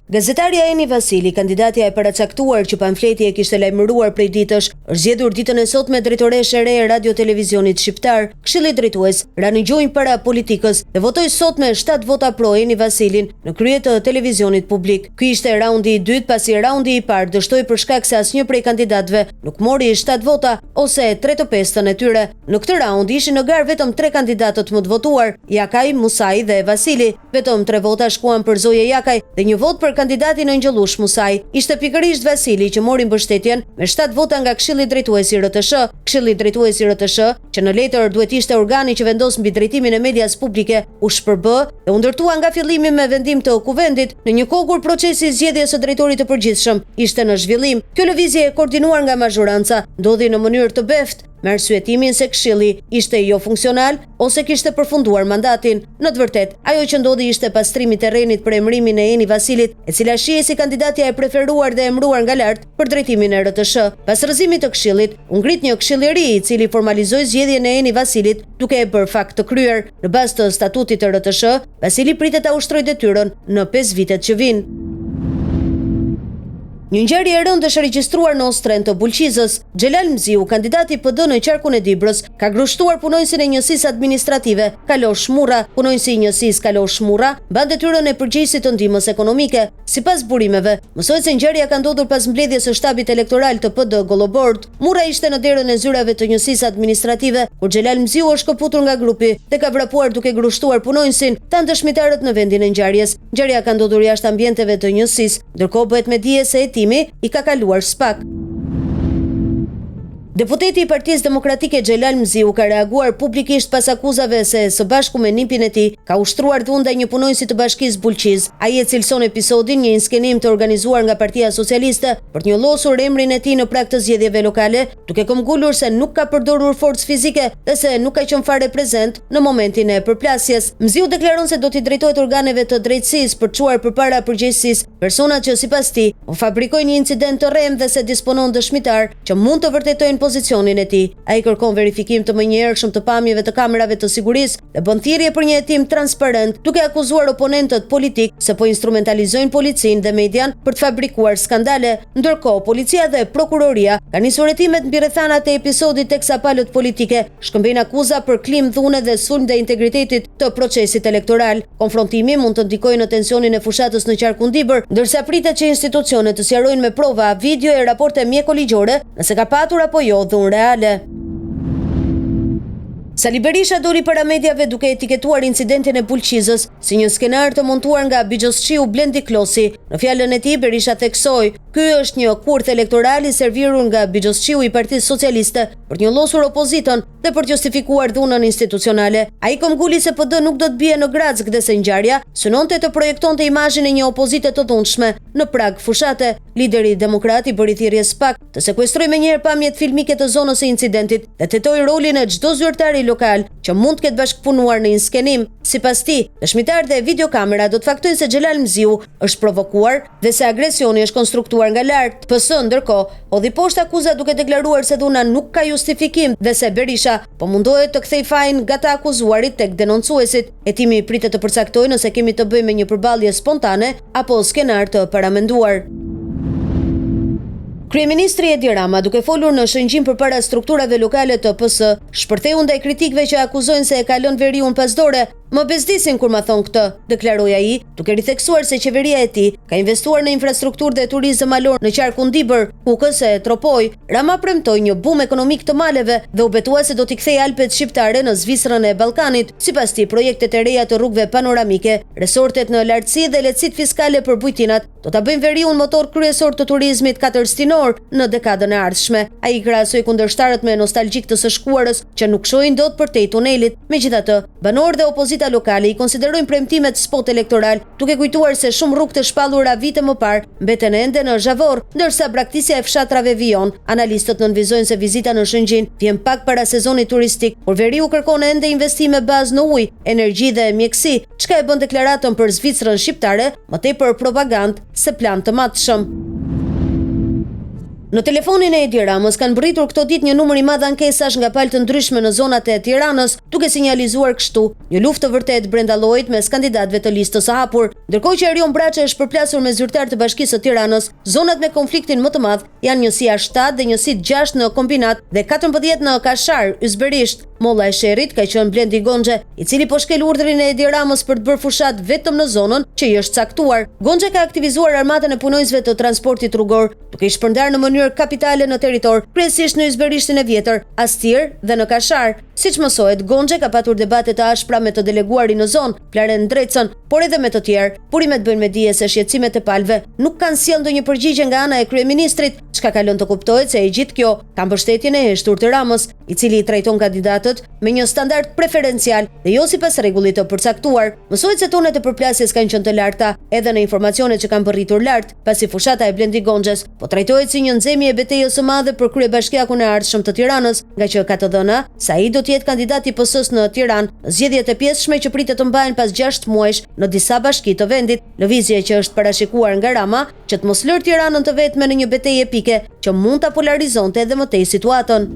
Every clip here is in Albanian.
Gazetaria Eni Vasili, kandidatja e paracaktuar që pamfleti e kishte lajmëruar prej ditësh, është zgjedhur ditën e sotme drejtoreshe e re e radio-televizionit shqiptar. Këshilli drejtues Rani Gjojnë para politikës dhe votoi sot me 7 vota pro Eni Vasilin në krye të televizionit publik. Ky ishte raundi i dytë pasi raundi i parë dështoi për shkak se asnjë prej kandidatëve nuk mori 7 vota ose 3/5 e tyre. Në këtë raund ishin në gar vetëm 3 kandidatët më të votuar, Jakaj, Musaj dhe Vasili. Vetëm 3 vota shkuan për Zoje Jakaj dhe 1 vot për kandidatin e Ngjollush Musaj. Ishte pikërisht Vasili që mori mbështetjen me 7 vota nga Këshilli drejtues i RTS. Këshilli drejtues i RTS, që në letër duhet ishte organi që vendos mbi drejtimin e medias publike, u shpërb dhe u ndërtua nga fillimi me vendim të kuvendit në një kohë kur procesi i zgjedhjes së drejtorit të përgjithshëm ishte në zhvillim. Kjo lëvizje e koordinuar nga mazhoranca ndodhi në mënyrë të beftë, me arsyetimin se Këshilli ishte jo funksional ose kishte përfunduar mandatin. Në të vërtetë, ajo që ndodhi ishte pastrimi i terrenit për emërimin e Eni Vasilit, e cila shihej si kandidatja e preferuar dhe emëruar nga lart për drejtimin e RTS. Pas rrëzimit të Këshillit, u ngrit një këshill i ri i cili formalizoi zgjedhjen e Eni Vasilit duke e bërë fakt të kryer. Në bazë të statutit të RTS, Vasili pritet ta ushtrojë detyrën në 5 vitet që vijnë. Një ngjarje e rëndë është regjistruar në Ostren të Bulqizës. Xhelal Mziu, kandidati i PD në qarkun e Dibrës, ka grushtuar punonjësin e njësisë administrative, Kalosh Murra. Punonjësi i njësisë Kalosh Murra mban detyrën e përgjegjësit të ndihmës ekonomike. Sipas burimeve, mësohet se ngjarja ka ndodhur pas mbledhjes së shtabit elektoral të PD Gollobord. Murra ishte në derën e zyrave të njësisë administrative, kur Xhelal Mziu është shkëputur nga grupi dhe ka vrapuar duke grushtuar punonjësin, tanë dëshmitarët në vendin e ngjarjes. Ngjarja ka ndodhur jashtë ambienteve të njësisë, ndërkohë bëhet me dije se i ka kaluar spak. Deputeti i Partisë Demokratike Xhelal Mziu ka reaguar publikisht pas akuzave se së bashku me nipin e tij ka ushtruar dhunë ndaj një punonjësi të Bashkisë Bulqiz. Ai e cilson episodin një inskenim të organizuar nga Partia Socialiste për të njollosur emrin e tij në prag të zgjedhjeve lokale, duke këmbgulur se nuk ka përdorur forcë fizike dhe se nuk ka qenë fare prezent në momentin e përplasjes. Mziu deklaron se do t'i drejtohet organeve të drejtësisë për të çuar përpara përgjegjësisë personat që sipas tij u fabrikojnë një incident të rrem dhe se disponon dëshmitar që mund të vërtetojnë pozicionin e tij. Ai kërkon verifikim të menjëhershëm të pamjeve të kamerave të sigurisë dhe bën thirrje për një hetim transparent, duke akuzuar oponentët politik se po instrumentalizojnë policinë dhe median për të fabrikuar skandale. Ndërkohë, policia dhe prokuroria kanë nisur hetimet mbi rrethanat e episodit teksa palët politike shkëmbejnë akuza për klim dhune dhe sulm dhe integritetit të procesit elektoral. Konfrontimi mund të ndikojë në tensionin e fushatës në qarkun Dibër, ndërsa pritet që institucionet të sqarojnë me prova, video e raporte mjekoligjore nëse ka patur apo jo dhunë reale. Sali Berisha doli para mediave duke etiketuar incidentin e Bulqizës si një skenar të montuar nga Bigjosçiu Blendi Klosi. Në fjalën e tij, Berisha theksoi, ky është një kurth elektoral i servirur nga Bigjosçiu i Partisë Socialiste për të njollosur opozitën dhe për të justifikuar dhunën institucionale. Ai këmbguli se PD nuk do të bie në grack dhe se ngjarja synonte të projektonte imazhin e një opozite të dhunshme në prag fushate. Lideri demokrat i bëri thirrje spak të sekuestrojë menjëherë pamjet filmike të zonës së incidentit dhe tetoi rolin e çdo zyrtari lokal që mund të ketë bashkëpunuar në inskenim. Sipas tij, dëshmitar dhe videokamera do të faktojnë se Xhelal Mziu është provokuar dhe se agresioni është konstruktuar nga lart. PS ndërkohë hodhi poshtë akuzat duke deklaruar se dhuna nuk ka justifikim dhe se Berisha po mundohet të kthejë fajin nga të akuzuarit tek denoncuesit. Hetimi pritet të përcaktojë nëse kemi të bëjmë me një përballje spontane apo skenar të paramenduar. Kryeministri Edi Rama, duke folur në Shëngjin përpara strukturave lokale të PS, shpërtheu ndaj kritikëve që akuzojnë se e ka lënë veriun pas dore. Më bezdisin kur ma thon këtë, deklaroi ai, duke ritheksuar se qeveria e tij ka investuar në infrastrukturë dhe turizëm malor në qarkun Dibër, ku këse e tropoi. Rama premtoi një bum ekonomik të maleve dhe u betua se do t'i kthejë Alpet shqiptare në Zvicrën e Ballkanit. Sipas tij, projektet e reja të rrugëve panoramike, resortet në lartësi dhe lehtësitë fiskale për bujtinat do ta bëjnë veriun motor kryesor të turizmit katërstinor në dekadën e ardhshme. Ai krahasoi kundërshtarët me nostalgjik të së shkuarës që nuk shohin dot përtej tunelit. Megjithatë, banorët dhe opozita lokale i konsiderojnë premtimet spot elektoral, duke kujtuar se shumë rrugë të shpallura vite më parë mbeten ende në zhavor, ndërsa braktisja e fshatrave vijon. Analistët nënvizojnë se vizita në Shëngjin vjen pak para sezonit turistik, por veriu kërkon ende investime bazë në ujë, energji dhe mjekësi, çka e bën deklaratën për Zvicrën shqiptare më tepër propagandë se plan të matshëm. Në telefonin e Edi Ramës kanë bërritur këto ditë një numër i madh ankesash nga palë të ndryshme në zonat e Tiranës, duke sinjalizuar kështu një luftë të vërtetë brenda llojit mes kandidatëve të listës së hapur. Ndërkohë që Erion Braçi është përplasur me zyrtar të Bashkisë së Tiranës, zonat me konfliktin më të madh janë njësia 7 dhe njësia 6 në Kombinat dhe 14 në Kashar, Ysberisht. Molla e Sherrit ka qenë Blendi Gonxhe, i cili po shkel urdhrin e Edi Ramës për të bërë fushat vetëm në zonën që i është caktuar. Gonxhe ka aktivizuar armatën e punojësve të transportit rrugor, duke i shpërndarë në mënyrë kapitale në territor, kryesisht në Ysberishtin e vjetër, Astir dhe në Kashar. Siç mësohet, Gonxhe ka patur debate të ashpra me të deleguarin në zonë, Flaren Drecën, por edhe me të tjerë. Burimet bëjnë me dije se shqetësimet e palëve nuk kanë sjellë ndonjë përgjigje nga ana e kryeministrit, çka ka lënë të kuptohet se e gjithë kjo ka mbështetjen e heshtur të Ramës, i cili i trajton kandidatët me një standard preferencial dhe jo sipas rregullit të përcaktuar. Mësohet se tonet e përplasjes kanë qenë të larta, edhe në informacionet që kanë bërritur lart, pasi fushata e Blendi Gonxhes po trajtohet si një nxemje e betejës së madhe për kryebashkiakun e ardhshëm të Tiranës, nga që ka të dhëna se ai do të jetë kandidati i PS-s në Tiranë në zgjedhjet e pjesshme që pritet të mbahen pas 6 muajsh në disa bashki të vendit, lëvizje që është parashikuar nga Rama që të mos lërë Tiranën të vetme në një betejë epike që mund ta polarizonte edhe më tej situatën.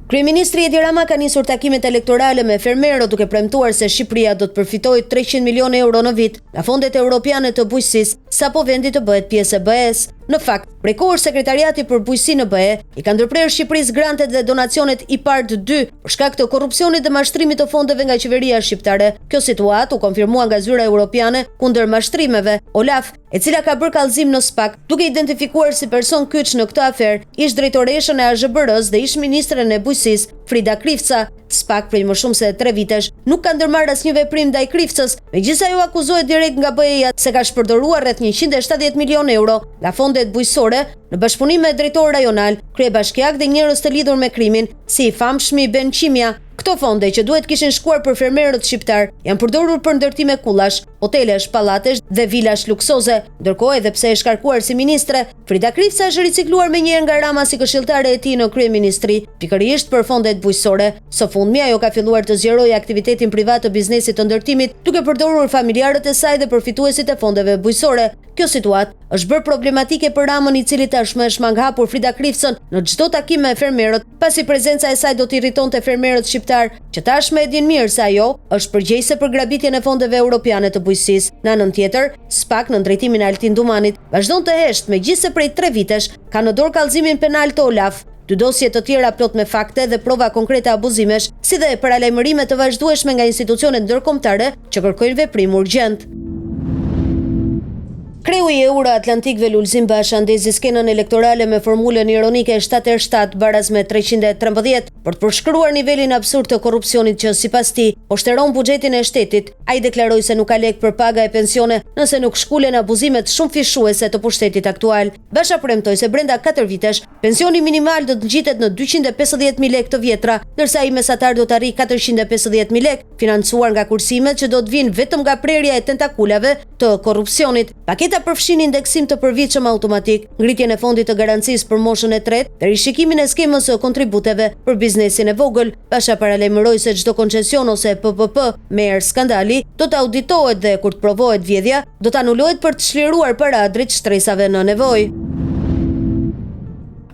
Kryeministri Edi Rama ka nisur takimet elektorale me fermerët duke premtuar se Shqipëria do të përfitojë 300 milionë euro në vit nga fondet europiane të bujqësisë, sapo vendi të bëhet pjesë e BE-s. Në fakt, prej kohësh sekretariati për bujqësi në BE i ka ndërprerë Shqipërisë grantet dhe donacionet IPARD 2 për shkak të korrupsionit dhe mashtrimit të fondeve nga qeveria shqiptare. Kjo situatë u konfirmua nga zyra europiane kundër mashtrimeve, OLAF, e cila ka bërë kallëzim në SPAK, duke identifikuar si person kyç në këtë aferë ish drejtoreshën e AZBR-s dhe ish ministren e bujqësisë, Frida Krifca. SPAK prej më shumë se 3 vitesh nuk ka ndërmarrë asnjë veprim ndaj Krifcës, megjithëse ajo akuzohet direkt nga BE-ja se ka shpërdoruar rreth 170 milionë euro nga fondet bujqësore në bashkëpunim me drejtor rajonal, kryebashkiak dhe njerëz të lidhur me krimin, si i famshmi Ben Qimja. Këto fonde që duhet kishin shkuar për fermerët shqiptar janë përdorur për ndërtime kullash, hotelesh, pallatesh dhe vilash luksoze. Ndërkohë, edhe pse e shkarkuar si ministre, Frida Krifca është ricikluar menjëherë nga Rama si këshilltare e tij në kryeministri, pikërisht për fondet bujqësore. Së fundmi ajo ka filluar të zgjerojë aktivitetin privat të biznesit të ndërtimit, duke përdorur familjarët e saj dhe përfituesit e fondeve bujqësore. Kjo situatë është bërë problematike për Ramën, i cili tashmë është manghapur Frida Krifcën në çdo takim me fermerët, pasi prezenca e saj do të irritonte fermerët shqiptar, që tashmë e din mirë se ajo është përgjegjëse për grabitjen e fondeve europiane të bujqësisë. Në anën tjetër, SPAK në drejtimin e Altin Dumanit vazhdon të heshtë, megjithëse prej 3 vitesh ka në dorë kallëzimin penal të OLAF. 2 dosje të tjera plot me fakte dhe prova konkrete abuzimesh, si dhe paralajmërime të vazhdueshme nga institucionet ndërkombëtare që kërkojnë veprim urgjent. Kreu i Euro-Atlantikëve Lulzim Basha ndezi skenën elektorale me formulën ironike 7-7 baraz me 313 për të përshkruar nivelin absurd të korrupsionit që sipas tij poshteron buxhetin e shtetit. Ai deklaroi se nuk ka lek për paga e pensione nëse nuk shkulen abuzimet shumë fishuese të pushtetit aktual. Basha premtoi se brenda 4 vitesh pensioni minimal do të ngjitet në 250.000 lekë të vjetra, ndërsa ai mesatar do të arrijë 450.000 lekë, financuar nga kursimet që do të vinë vetëm nga prerja e tentakulave të korrupsionit. Paketa përfshin indeksim të përvitshëm automatik, ngritjen e fondit të garancisë për moshën e tretë dhe rishikimin e skemës së kontributeve për biznesin e vogël. Basha paralajmëroi se çdo koncesion ose PPP me erë skandali do të auditohet dhe kur të provohet vjedhja, do të anulohet për të çliruar para drejt shtresave në nevojë.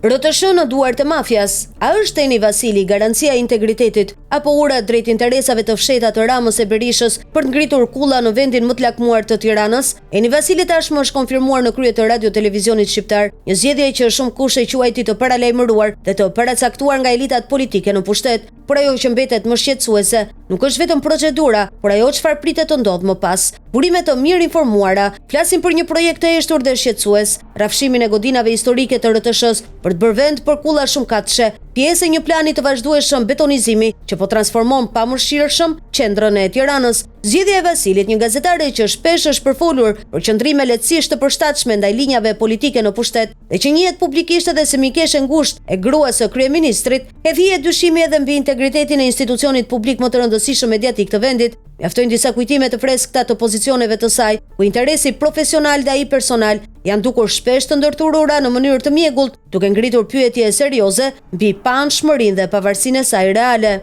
RTS në duart e mafias. A është Eni Vasili garancia e integritetit apo ura drejt interesave të fshehta të Ramës e Berishës për të ngritur kulla në vendin më të lakmuar të Tiranës? Eni Vasili tashmë është konfirmuar në krye të radio televizionit shqiptar, një zgjedhje që shumë kushte quajti të paralajmëruar dhe të paracaktuar nga elitat politike në pushtet. Por ajo që mbetet më shqetësuese nuk është vetëm procedura, por ajo çfarë pritet të ndodhë më pas. Burime të mirë informuara flasin për një projekt të heshtur dhe shqetësues, rafshimin e godinave historike të RTS-s për të bërë vend për kulla shumëkatëshe, pjesë e një plani të vazhdueshëm betonizimi që po transformon pamëshirshëm qendrën e Tiranës. Zgjedhja e Vasilit, një gazetare që shpesh është përfolur për qëndrime lehtësisht të përshtatshme ndaj linjave politike në pushtet dhe që njihet publikisht edhe si mikeshe ngushtë e gruas së kryeministrit, e vije dyshimi edhe mbi integritetin e institucionit publik më të rëndësishëm mediatik të vendit. Mjaftojnë disa kujtime të freskëta të pozicioneve të saj, ku interesi profesional dhe ai personal janë dukur shpesh të ndërturura në mënyrë të mjegullt, duke ngritur pyetje serioze mbi panshmërinë dhe pavarësinë e saj reale.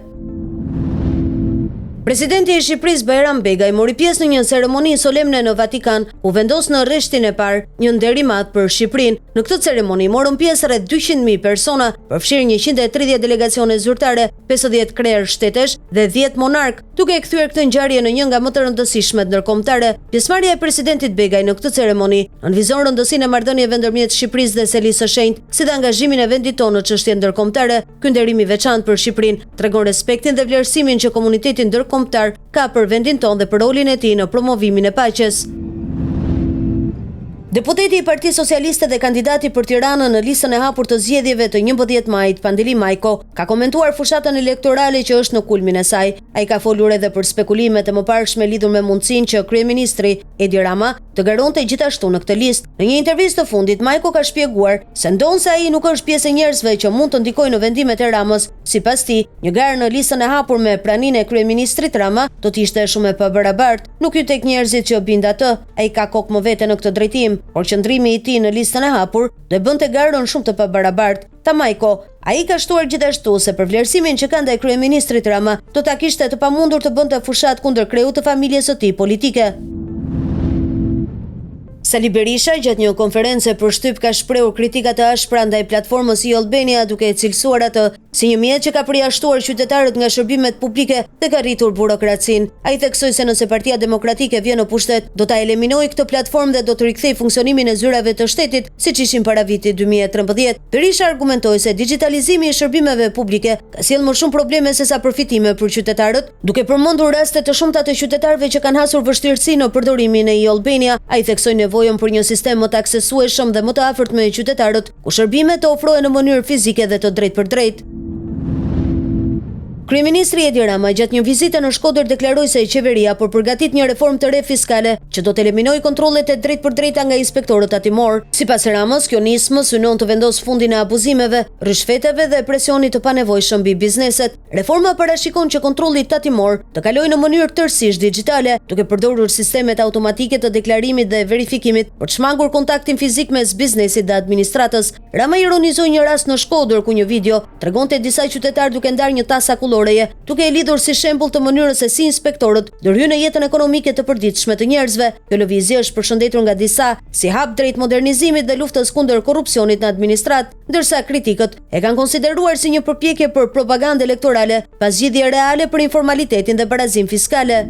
Presidenti i Shqipërisë Bajram Begaj mori pjesë në një ceremoni solemne në Vatikan, u vendos në rreshtin e parë një nder i madh për Shqipërinë. Në këtë ceremoni morën pjesë rreth 200.000 persona, përfshirë 130 delegacione zyrtare, 50 krerë shtetesh dhe 10 monark, duke e kthyer këtë ngjarje në një nga më të rëndësishmet ndërkombëtare. Pjesëmarrja e presidentit Begaj në këtë ceremoni nënvizon rëndësinë e marrëdhënieve ndërmjet Shqipërisë dhe Selisë së Shenjtë, si dhe angazhimin e vendit tonë në çështje ndërkombëtare. Ky nderim i veçantë për Shqipërinë tregon respektin dhe vlerësimin që komuniteti ndërkombëtar ka për vendin tonë dhe për rolin e tij në promovimin e paqes. Deputeti i Partisë Socialiste dhe kandidati për Tiranën në listën e hapur të zgjedhjeve të 11 majit, Pandeli Majko, ka komentuar fushatën elektorale që është në kulmin e saj. Ai ka folur edhe për spekulimet e mëparshme lidhur me mundësinë që kryeministri Edi Rama të garonte gjithashtu në këtë listë. Në një intervistë të fundit, Majko ka shpjeguar se ndonse ai nuk është pjesë e njerëzve që mund të ndikojnë në vendimet e Ramës, sipas tij, një garë në listën e hapur me praninë e kryeministrit Rama do të ishte shumë e pabarabartë, nuk hyn tek njerëzit që bind atë. Ai ka kokë më vete në këtë drejtim, por qëndrimi i tij në listën e hapur do e bënte garën shumë të pabarabartë. Ta Majko, ai ka shtuar gjithashtu se për vlerësimin që ka ndaj kryeministrit Rama, do ta kishte të pamundur të bënte fushat kundër kreut të familjes së tij politike. Sali Berisha gjatë një konference për shtyp ka shprehur kritika të ashpra ndaj platformës i Albania, duke e cilësuar atë si një mjet që ka përjashtuar qytetarët nga shërbimet publike dhe ka rritur burokracinë. Ai theksoi se nëse Partia Demokratike vjen në pushtet, do ta eliminojë këtë platformë dhe do të rikthejë funksionimin e zyrave të shtetit siç ishin para vitit 2013. Berisha argumentoi se digitalizimi i shërbimeve publike ka sjellë më shumë probleme se sa përfitime për qytetarët, duke përmendur raste të shumta të qytetarëve që kanë hasur vështirësi në përdorimin e e-Albania. Ai theksoi nevojën për një sistem më të aksesueshëm dhe më të afërt me qytetarët, ku shërbimet të ofrohen në mënyrë fizike dhe të drejtë për drejtë. Kryeministri Edi Rama gjatë një vizite në Shkodër deklaroi se qeveria po përgatit një reformë të re fiskale që do të eliminojë kontrollet e drejtë për drejta nga inspektorët tatimor. Sipas Ramës, kjo nismë synon të vendos fundin e abuzimeve, rishfeteve dhe presionit të panevojshëm mbi bizneset. Reforma parashikon që kontrolli tatimor të kalojë në mënyrë tërësisht digjitale, duke përdorur sistemet automatike të deklarimit dhe verifikimit për të shmangur kontaktin fizik mes biznesit dhe administratës. Rama ironizoi një rast në Shkodër ku një video tregonte disa qytetarë duke ndarë një tas akullore, duke e lidhur si shembull të mënyrës se si inspektorët ndërhyjnë në jetën ekonomike të përditshme të njerëzve. Kjo lëvizje është përshëndetur nga disa si hap drejt modernizimit dhe luftës kundër korrupsionit në administrat, ndërsa kritikët e kanë konsideruar si një përpjekje për propagandë elektorale, pas zgjidhje reale për informalitetin dhe barazim fiskale.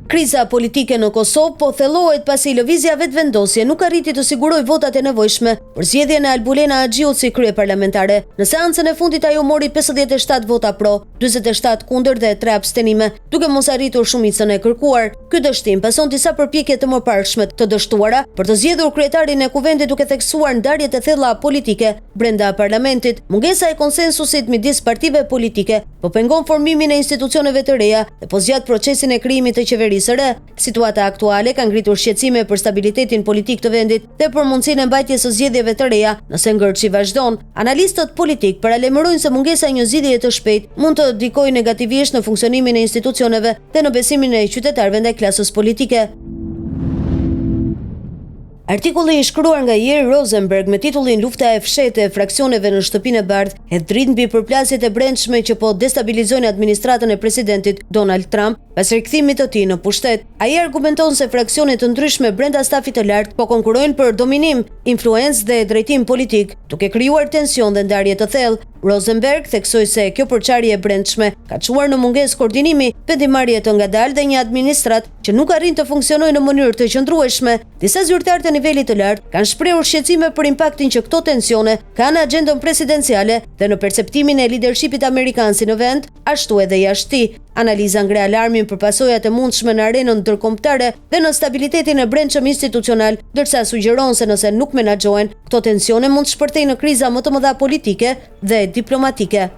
Kriza politike në Kosovë po thellohet pasi lëvizja vetëvendosje nuk arriti të sigurojë votat e nevojshme për zgjedhjen e Albulena Axhiut si kryeparlamentare. Në seancën e fundit ajo mori 57 vota pro, 47 kundër dhe 3 abstenime, duke mos arritur shumicën e kërkuar. Ky dështim pason disa përpjekje të mëparshme të dështuara për të zgjedhur kryetarin e kuvendit, duke theksuar ndarjet e thella politike brenda parlamentit. Mungesa e konsensusit midis partive politike po pengon formimin e institucioneve të reja dhe po zgjat procesin e krijimit të qeverisë së re. Situata aktuale ka ngritur shqetësime për stabilitetin politik të vendit dhe për mundësinë e mbajtjes së zgjedhjeve të reja nëse ngërçi vazhdon. Analistët politik paralajmërojnë se mungesa e një zgjidhjeje të shpejtë mund të ndikojë negativisht në funksionimin e institucioneve dhe në besimin e qytetarëve ndaj klasës politike. Artikulli i shkruar nga Jeri Rosenberg me titullin Lufta e fshehtë e fraksioneve në Shtëpinë e Bardhë e dritë mbi përplasjet e brendshme që po destabilizojnë administratën e presidentit Donald Trump pas rikthimit të tij në pushtet. Ai argumenton se fraksione të ndryshme brenda stafit të lartë po konkurrojnë për dominim, influencë dhe drejtim politik, duke krijuar tension dhe ndarje të thellë. Rosenberg theksoi se kjo përçarje e brendshme ka çuar në mungesë koordinimi, vendimarrje të ngadalë dhe një administrat që nuk arrin të funksionojë në mënyrë të qëndrueshme. Disa zyrtarë të nivelit të lartë kanë shprehur shqetësime për impaktin që këto tensione kanë në agjendën presidenciale dhe në perceptimin e lidershipit amerikan si në vend, ashtu edhe jashtë tij. Analiza ngre alarmin për pasojat e mundshme në arenën ndërkombëtare dhe në stabilitetin e brendshëm institucional, ndërsa sugjeron se nëse nuk menaxhohen, këto tensione mund të shpërthejnë në kriza më të mëdha politike dhe diplomatike.